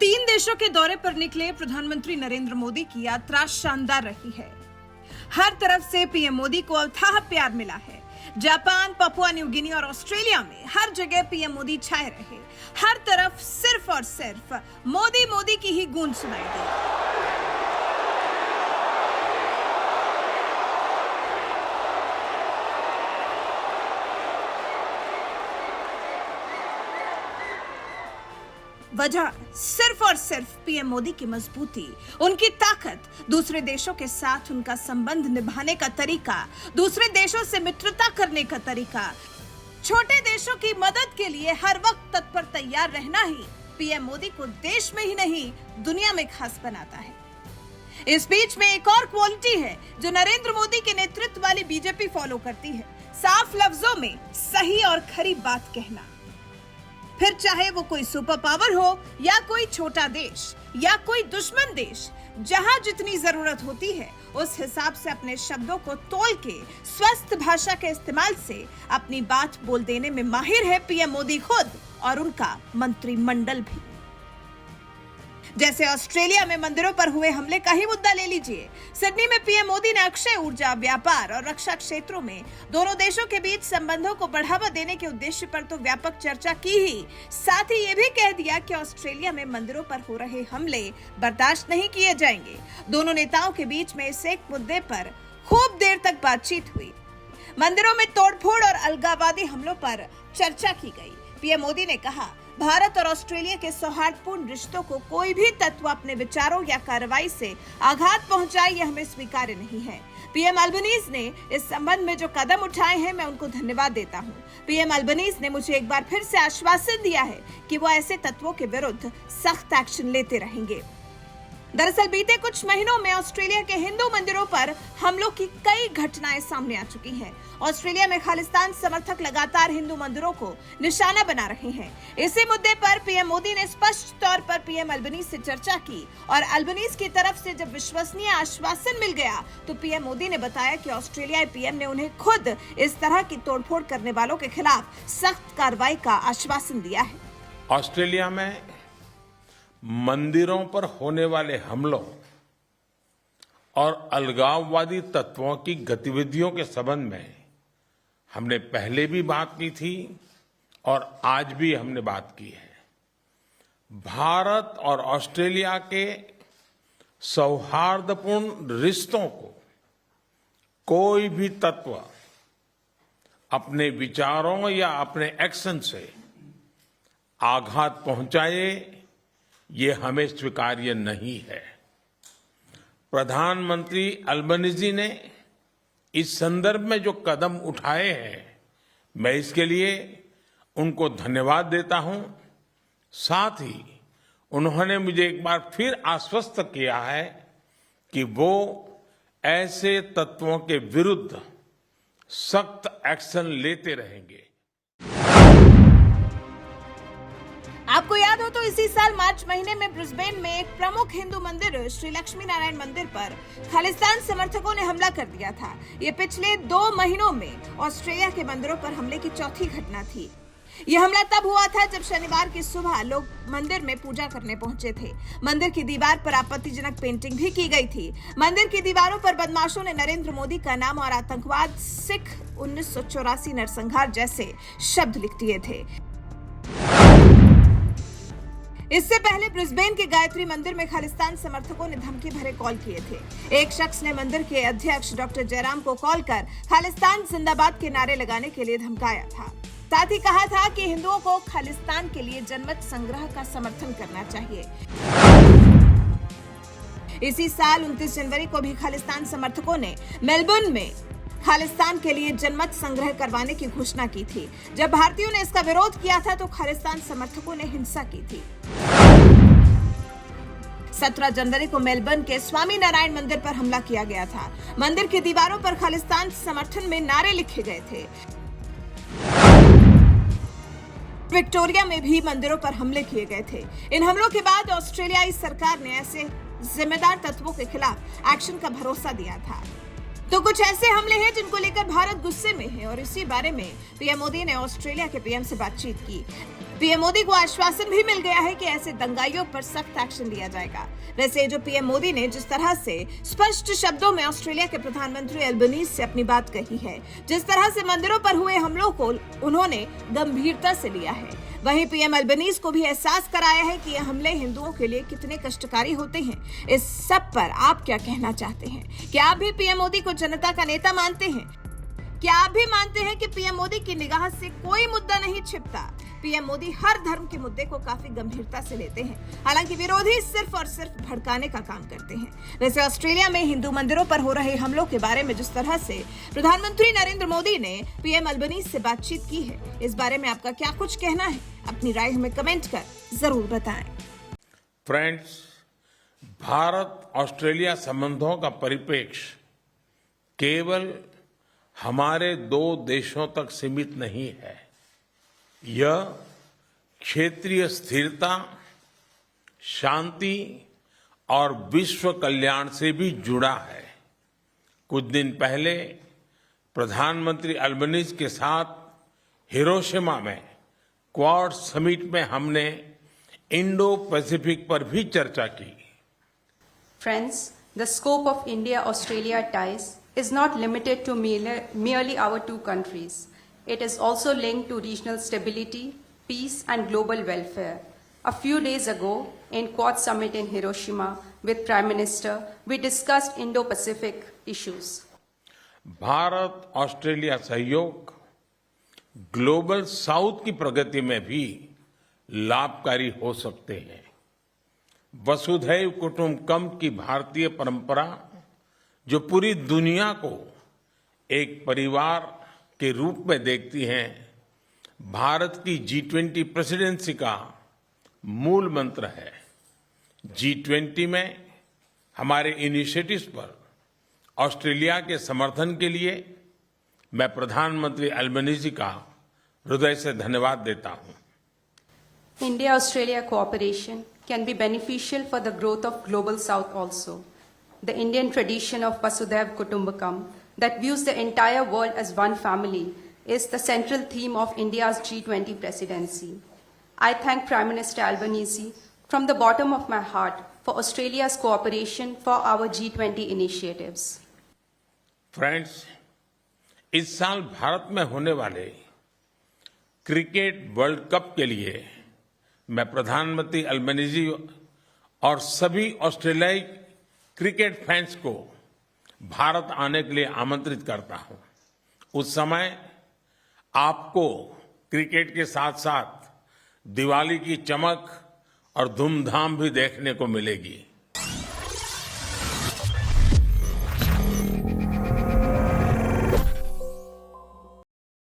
3 देशों के दौरे पर निकले प्रधानमंत्री नरेंद्र मोदी की यात्रा शानदार रही है। हर तरफ से पीएम मोदी को अथाह प्यार मिला है। जापान, पपुआ न्यू गिनी और ऑस्ट्रेलिया में हर जगह पीएम मोदी छाए रहे। हर तरफ सिर्फ और सिर्फ मोदी मोदी की ही गूंज सुनाई दी। वजह सिर्फ और सिर्फ पीएम मोदी की मजबूती, उनकी ताकत, दूसरे देशों के साथ उनका संबंध निभाने का तरीका, दूसरे देशों से मित्रता करने का तरीका, छोटे देशों की मदद के लिए हर वक्त तत्पर तैयार रहना ही पीएम मोदी को देश में ही नहीं दुनिया में खास बनाता है। इस बीच में एक और क्वालिटी है जो नरेंद्र मोदी के नेतृत्व वाली बीजेपी फॉलो करती है, साफ लफ्जों में सही और खरी बात कहना। फिर चाहे वो कोई सुपर पावर हो या कोई छोटा देश या कोई दुश्मन देश, जहां जितनी जरूरत होती है उस हिसाब से अपने शब्दों को तोल के स्वस्थ भाषा के इस्तेमाल से अपनी बात बोल देने में माहिर है पीएम मोदी खुद और उनका मंत्रिमंडल भी। जैसे ऑस्ट्रेलिया में मंदिरों पर हुए हमले का ही मुद्दा ले लीजिए। सिडनी में पीएम मोदी ने अक्षय ऊर्जा, व्यापार और रक्षा क्षेत्रों में दोनों देशों के बीच संबंधों को बढ़ावा देने के उद्देश्य पर तो व्यापक चर्चा की ही, साथ ही ये भी कह दिया कि ऑस्ट्रेलिया में मंदिरों पर हो रहे हमले बर्दाश्त नहीं किए जाएंगे। दोनों नेताओं के बीच में इस एक मुद्दे पर खूब देर तक बातचीत हुई। मंदिरों में तोड़फोड़ और अलगाववादी हमलों पर चर्चा की गई। पीएम मोदी ने कहा, भारत और ऑस्ट्रेलिया के सौहार्दपूर्ण रिश्तों को कोई भी तत्व अपने विचारों या कार्रवाई से आघात पहुंचाए, यह हमें स्वीकार्य नहीं है। पीएम अल्बनीज ने इस संबंध में जो कदम उठाए हैं, मैं उनको धन्यवाद देता हूं। पीएम अल्बनीज ने मुझे एक बार फिर से आश्वासन दिया है कि वो ऐसे तत्वों के विरुद्ध सख्त एक्शन लेते रहेंगे। दरअसल बीते कुछ महीनों में ऑस्ट्रेलिया के हिंदू मंदिरों पर हमलों की कई घटनाएं सामने आ चुकी हैं। ऑस्ट्रेलिया में खालिस्तान समर्थक लगातार हिंदू मंदिरों को निशाना बना रहे हैं। इसी मुद्दे पर पीएम मोदी ने स्पष्ट तौर पर पीएम अल्बनीज से चर्चा की और अल्बनीज की तरफ से जब विश्वसनीय आश्वासन मिल गया तो पीएम मोदी ने बताया कि ऑस्ट्रेलियाई पीएम ने उन्हें खुद इस तरह की तोड़फोड़ करने वालों के खिलाफ सख्त कार्रवाई का आश्वासन दिया है। ऑस्ट्रेलिया में मंदिरों पर होने वाले हमलों और अलगाववादी तत्वों की गतिविधियों के संबंध में हमने पहले भी बात की थी और आज भी हमने बात की है। भारत और ऑस्ट्रेलिया के सौहार्दपूर्ण रिश्तों को कोई भी तत्व अपने विचारों या अपने एक्शन से आघात पहुंचाए, ये हमें स्वीकार्य नहीं है। प्रधानमंत्री अल्बनीजी ने इस संदर्भ में जो कदम उठाए हैं, मैं इसके लिए उनको धन्यवाद देता हूं। साथ ही उन्होंने मुझे एक बार फिर आश्वस्त किया है कि वो ऐसे तत्वों के विरुद्ध सख्त एक्शन लेते रहेंगे। आपको याद हो तो इसी साल मार्च महीने में ब्रिस्बेन में एक प्रमुख हिंदू मंदिर श्री लक्ष्मी नारायण मंदिर पर खालिस्तान समर्थकों ने हमला कर दिया था। ये पिछले 2 महीनों में ऑस्ट्रेलिया के मंदिरों पर हमले की चौथी घटना थी। यह हमला तब हुआ था जब शनिवार की सुबह लोग मंदिर में पूजा करने पहुंचे थे। मंदिर की दीवार पर आपत्तिजनक पेंटिंग भी की गई थी। मंदिर की दीवारों पर बदमाशों ने नरेंद्र मोदी का नाम और आतंकवाद, सिख 1984 नरसंहार जैसे शब्द लिख दिए थे। इससे पहले ब्रिस्बेन के गायत्री मंदिर में खालिस्तान समर्थकों ने धमकी भरे कॉल किए थे। एक शख्स ने मंदिर के अध्यक्ष डॉक्टर जयराम को कॉल कर खालिस्तान जिंदाबाद के नारे लगाने के लिए धमकाया था। साथ ही कहा था कि हिंदुओं को खालिस्तान के लिए जनमत संग्रह का समर्थन करना चाहिए। इसी साल 29 जनवरी को भी खालिस्तान समर्थकों ने मेलबर्न में खालिस्तान के लिए जनमत संग्रह करवाने की घोषणा की थी। जब भारतीयों ने इसका विरोध किया था तो खालिस्तान समर्थकों ने हिंसा की थी। 17 जनवरी को मेलबर्न के स्वामी नारायण मंदिर पर हमला किया गया था। मंदिर की दीवारों पर खालिस्तान समर्थन में नारे लिखे गए थे। विक्टोरिया में भी मंदिरों पर हमले किए गए थे। इन हमलों के बाद ऑस्ट्रेलियाई सरकार ने ऐसे जिम्मेदार तत्वों के खिलाफ एक्शन का भरोसा दिया था। तो कुछ ऐसे हमले हैं जिनको लेकर भारत गुस्से में है और इसी बारे में पीएम मोदी ने ऑस्ट्रेलिया के पीएम से बातचीत की। पीएम मोदी को आश्वासन भी मिल गया है कि ऐसे दंगाइयों पर सख्त एक्शन लिया जाएगा। वैसे जो पीएम मोदी ने जिस तरह से स्पष्ट शब्दों में ऑस्ट्रेलिया के प्रधानमंत्री एल्बनीज से अपनी बात कही है, जिस तरह से मंदिरों पर हुए हमलों को उन्होंने गंभीरता से लिया है, वहीं पीएम एल्बनीज को भी एहसास कराया है कि ये हमले हिंदुओं के लिए कितने कष्टकारी होते हैं। इस सब पर आप क्या कहना चाहते हैं? क्या आप भी पीएम मोदी को जनता का नेता मानते हैं? क्या आप भी मानते हैं कि पीएम मोदी की निगाह से कोई मुद्दा नहीं छिपता? पीएम मोदी हर धर्म के मुद्दे को काफी गंभीरता से लेते हैं, हालांकि विरोधी सिर्फ और सिर्फ भड़काने का काम करते हैं। वैसे ऑस्ट्रेलिया में हिंदू मंदिरों पर हो रहे हमलों के बारे में जिस तरह से प्रधानमंत्री नरेंद्र मोदी ने पीएम एल्बनीज से बातचीत की है, इस बारे में आपका क्या कुछ कहना है? अपनी राय हमें कमेंट कर जरूर बताएं। फ्रेंड्स, भारत ऑस्ट्रेलिया संबंधों का परिप्रेक्ष्य केवल हमारे दो देशों तक सीमित नहीं है। यह क्षेत्रीय स्थिरता, शांति और विश्व कल्याण से भी जुड़ा है। कुछ दिन पहले प्रधानमंत्री एल्बनीज के साथ हिरोशिमा में क्वाड समिट में हमने इंडो पैसिफिक पर भी चर्चा की। Friends, the scope of India-Australia ties is not limited to merely our two countries. It is also linked to regional stability, peace and global welfare. A few days ago, in Quad Summit in Hiroshima with Prime Minister, we discussed Indo-Pacific issues. Bharat Australia सहयोग global south की प्रगति में भी लाभकारी हो सकते हैं। वसुधैव कुटुंबकम की भारतीय परंपरा जो पूरी दुनिया को एक परिवार के रूप में देखती है, भारत की G20 प्रेसिडेंसी का मूल मंत्र है। G20 में हमारे इनिशिएटिव्स पर ऑस्ट्रेलिया के समर्थन के लिए मैं प्रधानमंत्री एल्बनीज का हृदय से धन्यवाद देता हूं। India-Australia cooperation can be beneficial for the growth of Global South also. The Indian tradition of Vasudhaiv Kutumbakam that views the entire world as one family is the central theme of India's G20 presidency. I thank Prime Minister Albanese from the bottom of my heart for Australia's cooperation for our G20 initiatives. Friends, इस साल भारत में होने वाले cricket world cup के लिए मैं प्रधानमंत्री Albanese और सभी ऑस्ट्रेलियाई क्रिकेट फैंस को भारत आने के लिए आमंत्रित करता हूं। उस समय आपको क्रिकेट के साथ साथ दिवाली की चमक और धूमधाम भी देखने को मिलेगी।